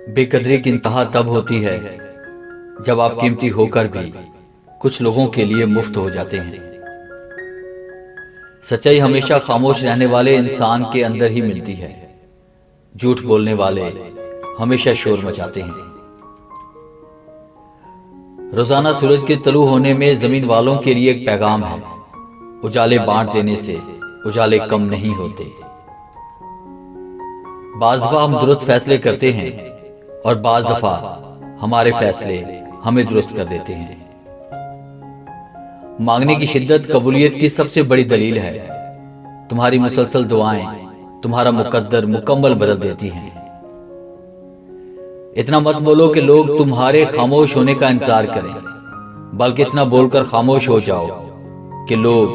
بے قدری کی انتہا تب ہوتی ہے جب آپ قیمتی ہو کر بھی کچھ لوگوں کے لیے مفت ہو جاتے ہیں۔ سچائی ہمیشہ خاموش رہنے والے انسان کے اندر ہی ملتی ہے۔ جھوٹ بولنے والے ہمیشہ شور مچاتے ہیں۔ روزانہ سورج کے طلوع ہونے میں زمین والوں کے لیے ایک پیغام ہے: اجالے بانٹ دینے سے اجالے کم نہیں ہوتے۔ بعض دفعہ ہم درست فیصلے کرتے ہیں اور بعض دفعہ ہمارے فیصلے ہمیں درست کر دیتے ہیں۔ مانگنے کی شدت قبولیت کی سب سے بڑی دلیل ہے۔ تمہاری مسلسل دعائیں تمہارا مقدر مکمل بدل دیتی ہیں۔ اتنا مت بولو کہ لوگ تمہارے خاموش ہونے کا انتظار کریں، بلکہ اتنا بول کر خاموش ہو جاؤ کہ لوگ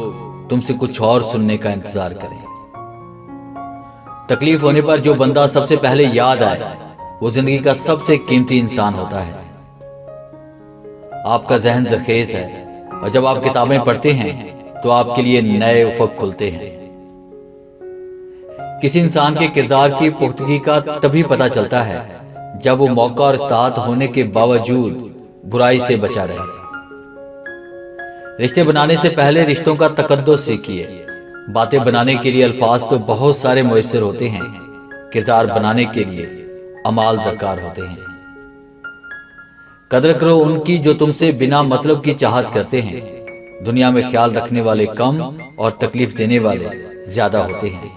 تم سے کچھ اور سننے کا انتظار کریں۔ تکلیف ہونے پر جو بندہ سب سے پہلے یاد آئے وہ زندگی کا سب سے قیمتی انسان ہوتا ہے۔ آپ کا ذہن زرخیز ہے، اور جب آپ کتابیں پڑھتے ہیں تو آپ کے لیے نئے افق کھلتے ہیں۔ کسی انسان کے کردار کی پختگی کا تبھی پتہ چلتا ہے جب وہ موقع اور استطاعت ہونے کے باوجود برائی سے بچا رہے۔ رشتے بنانے سے پہلے رشتوں کا تقدس سیکھیے۔ باتیں بنانے کے لیے الفاظ تو بہت سارے میسر ہوتے ہیں، کردار بنانے کے لیے اعمال درکار ہوتے ہیں۔ قدر کرو ان کی جو تم سے بنا مطلب کی چاہت کرتے ہیں۔ دنیا میں خیال رکھنے والے کم اور تکلیف دینے والے زیادہ ہوتے ہیں۔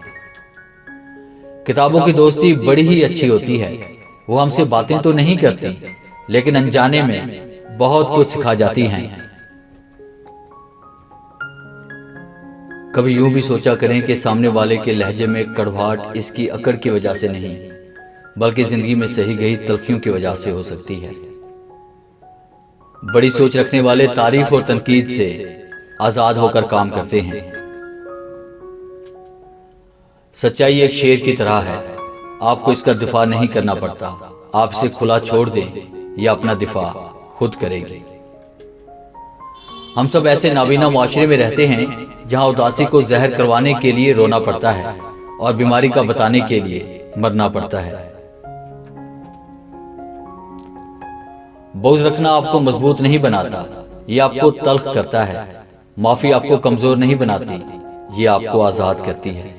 کتابوں کی دوستی بڑی ہی اچھی ہوتی ہے۔ وہ ہم سے باتیں تو نہیں کرتی، لیکن انجانے میں بہت کچھ سکھا جاتی ہیں۔ کبھی یوں بھی سوچا کریں کہ سامنے والے کے لہجے میں کڑواہٹ اس کی اکڑ کی وجہ سے نہیں، بلکہ زندگی میں سہی گئی تلخیوں کی وجہ سے ہو سکتی ہے۔ بڑی سوچ رکھنے والے تعریف اور تنقید سے آزاد ہو کر کام کرتے ہیں۔ سچائی ایک شیر کی طرح ہے، آپ کو اس کا دفاع نہیں کرنا پڑتا، آپ اسے کھلا چھوڑ دیں یا اپنا دفاع خود کرے گی۔ ہم سب ایسے نابینا معاشرے میں رہتے ہیں جہاں اداسی کو زہر کروانے کے لیے رونا پڑتا ہے اور بیماری کا بتانے کے لیے مرنا پڑتا ہے۔ بغض رکھنا آپ کو مضبوط نہیں بناتا، یہ آپ کو تلخ کرتا ہے۔ معافی آپ کو کمزور نہیں بناتی، یہ آپ کو آزاد کرتی ہے۔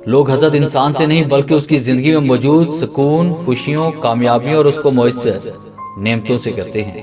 لوگ حسد انسان سے نہیں بلکہ اس کی زندگی میں موجود سکون، خوشیوں، کامیابیوں اور اس کو میسر نعمتوں سے کرتے ہیں۔